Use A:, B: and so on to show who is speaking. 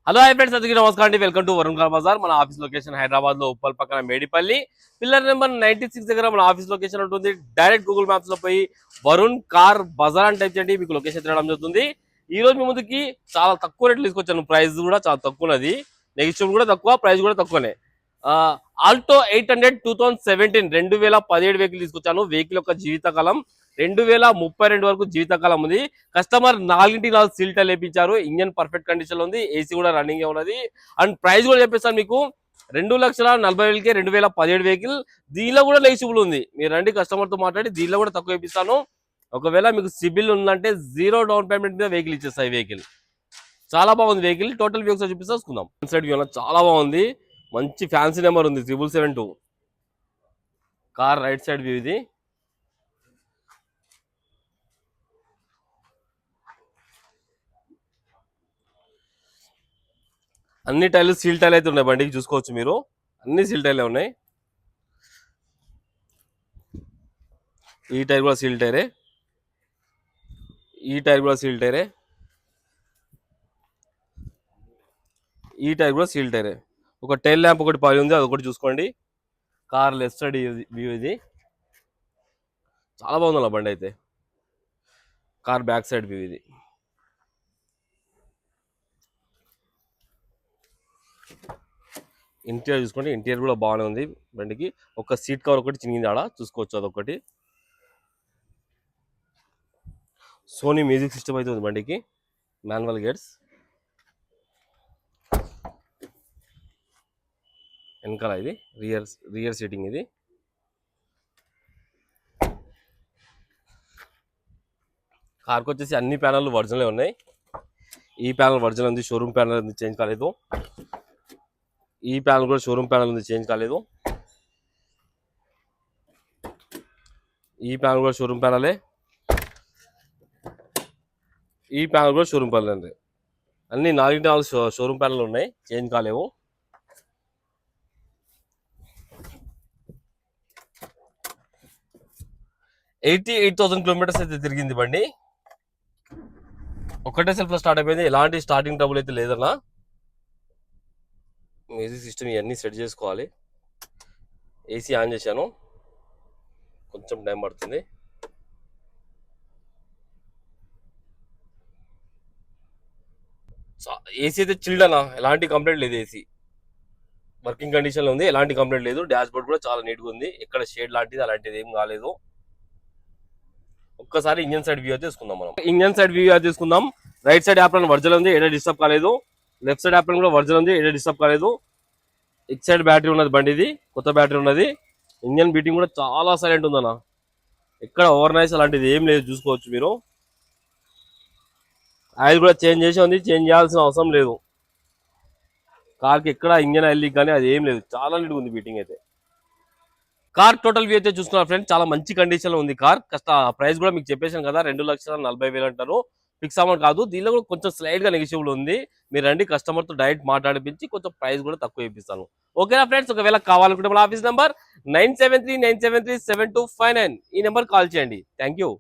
A: Hello hi friends, అందరికీ నమస్కారం అండి. Welcome to Varun car Bazaar. మన ఆఫీస్ లొకేషన్ హైదరాబాద్ లో ఉప్పల్ పక్కన మేడిపల్లి పిల్లర్ నెంబర్ 96 దగ్గర మన ఆఫీస్ లొకేషన్ ఉంటుంది. డైరెక్ట్ గూగుల్ మ్యాప్స్ లో పోయి వరుణ్ కార్ బజార్ అని టైప్ చేయండి, మీకు లొకేషన్ తిరగడం జరుగుతుంది. ఈ రోజు మీ ముందుకి చాలా తక్కువ రేట్లు తీసుకొచ్చాను. ప్రైస్ కూడా చాలా తక్కువది, నెగిటివ్ కూడా తక్కువ, ప్రైస్ కూడా తక్కువనే. ఆల్టో 800 2017 2017 వెహికల్ తీసుకొచ్చాను. వెహికల్ యొక్క జీవితకాలం 2032 వరకు జీవితకాలం ఉంది. కస్టమర్ 4 సీల్ టైర్ వేయించారు. ఇంజన్ పర్ఫెక్ట్ కండిషన్ లో ఉంది, ఏసీ కూడా రన్నింగ్ ఉన్నది. అండ్ ప్రైస్ కూడా చెప్పేస్తాను మీకు, 2,40,000కే 2017 వెహికల్. దీనిలో కూడా నెగిటిబుల్ ఉంది. మీరు రండి, కస్టమర్ తో మాట్లాడి దీనిలో కూడా తక్కువ వేపిస్తాను. ఒకవేళ మీకు సిబిల్ ఉందంటే 0 డౌన్ పేమెంట్ మీద వెహికల్ ఇచ్చేస్తాయి. వెహికల్ చాలా బాగుంది. వెహికల్ టోటల్ వ్యూ ఒకసారి చూపిస్తాం. సైడ్ వ్యూ చాలా బాగుంది, మంచి ఫ్యాన్సీ నెంబర్ ఉంది 772. కార్ రైట్ సైడ్ వ్యూ ఇది. అన్ని టైర్లు సీల్ టైర్లు అయితే ఉన్నాయి బండికి, చూసుకోవచ్చు మీరు. అన్ని సీల్ టైర్లే ఉన్నాయి. ఈ టైర్ కూడా సీల్ టైరే, ఈ టైర్ కూడా సీల్ టైరే, ఈ టైర్ కూడా సీల్ టైరే. ఒక టైల్ ల్యాంప్ ఒకటి పడి ఉంది, అది ఒకటి చూసుకోండి. కార్ లెఫ్ట్ సైడ్ వ్యూ ఇది. చాలా బాగుంది అలా బండి అయితే. కార్ బ్యాక్ సైడ్ వ్యూ ఇది. ఇంటీరియర్ చూసుకోండి, ఇంటీరియర్ కూడా బాగానే ఉంది బండికి. ఒక సీట్ కవర్ ఒకటి చినిగింది ఆడ, చూసుకోవచ్చు అదొకటి. సోనీ మ్యూజిక్ సిస్టమ్ అయితే ఉంది బండికి, మాన్యువల్ గేట్స్. వెనకాల ఇది రియర్ సీటింగ్ ఇది. కార్కి వచ్చేసి అన్ని ప్యానల్ ఒరిజినలే ఉన్నాయి. ఈ ప్యానల్ ఒరిజినల్ ఉంది, షోరూమ్ ప్యానల్ ఉంది, చేంజ్ కాలేదు. ఈ ప్యానల్ కూడా షోరూమ్ ప్యానల్ ఉంది, చేంజ్ కాలేదు. ఈ ప్యానల్ కూడా షోరూమ్ ప్యానలే, ఈ ప్యానల్ కూడా షోరూమ్ ప్యానల్ అండి. అన్ని 4 షోరూమ్ ప్యానల్ ఉన్నాయి, చేంజ్ కాలేవు. $88,000 అయితే తిరిగింది బండి. ఒకటే సెల్ఫ్లో స్టార్ట్ అయిపోయింది, ఎలాంటి స్టార్టింగ్ ట్రబుల్ అయితే లేదన్నా. మ్యూజిక్ సిస్టమ్ ఇవన్నీ సెట్ చేసుకోవాలి. ఏసీ ఆన్ చేశాను, కొంచెం టైం పడుతుంది. ఏసీ అయితే చిల్డ్ అన్న, ఎలాంటి కంప్లైంట్ లేదు. ఏసీ వర్కింగ్ కండిషన్లో ఉంది, ఎలాంటి కంప్లైంట్ లేదు. డాష్ బోర్డ్ కూడా చాలా నీట్గా ఉంది, ఎక్కడ షేడ్ లాంటిది అలాంటిది ఏం కాలేదు. ఒక్కసారి ఇంజన్ సైడ్ వ్యూ తీసుకుందాం. మనం ఇంజన్ సైడ్ వ్యూ తీసుకుందాం. రైట్ సైడ్ యాప్లన్ వర్జన్ ఉంది, ఏడా డిస్టర్బ్ కాలేదు. లెఫ్ట్ సైడ్ యాప్లన్ కూడా వర్జన్ ఉంది, ఏడా డిస్టర్బ్ కాలేదు. ఇట్ సైడ్ బ్యాటరీ ఉన్నది బండిది, కొత్త బ్యాటరీ ఉన్నది. ఇంజన్ బీటింగ్ కూడా చాలా సైలెంట్ ఉందన్న, ఎక్కడ ఓవర్ నైస్ అలాంటిది ఏం లేదు, చూసుకోవచ్చు మీరు. ఆయిల్ కూడా చేంజ్ చేసి ఉంది, చేంజ్ చేయాల్సిన అవసరం లేదు. కార్కి ఎక్కడ ఇంజన్ ఆయిల్ లీక్ కానీ అది ఏం లేదు, చాలా నీట్గా ఉంది బీటింగ్ అయితే. కార్ టోటల్ వ్యూ అయితే చూసుకున్నారు ఫ్రెండ్స్, చాలా మంచి కండిషన్ లో ఉంది కార్. ప్రైస్ కూడా మీకు చెప్పేసాను కదా, 2,40,000 అంటారు. ఫిక్స్ అమౌంట్ కాదు, దీనిలో కూడా కొంచెం స్లైడ్ గా నెగిటివ్ ఉంది. మీరు రండి, కస్టమర్ తో డైరెక్ట్ మాట్లాడిపించి కొంచెం ప్రైస్ కూడా తక్కువ ఇప్పిస్తాను. ఓకేనా ఫ్రెండ్స్, ఒకవేళ కావాలనుకుంటే మన ఆఫీస్ నెంబర్ 9739737259, ఈ నెంబర్ కాల్ చేయండి. Thank you.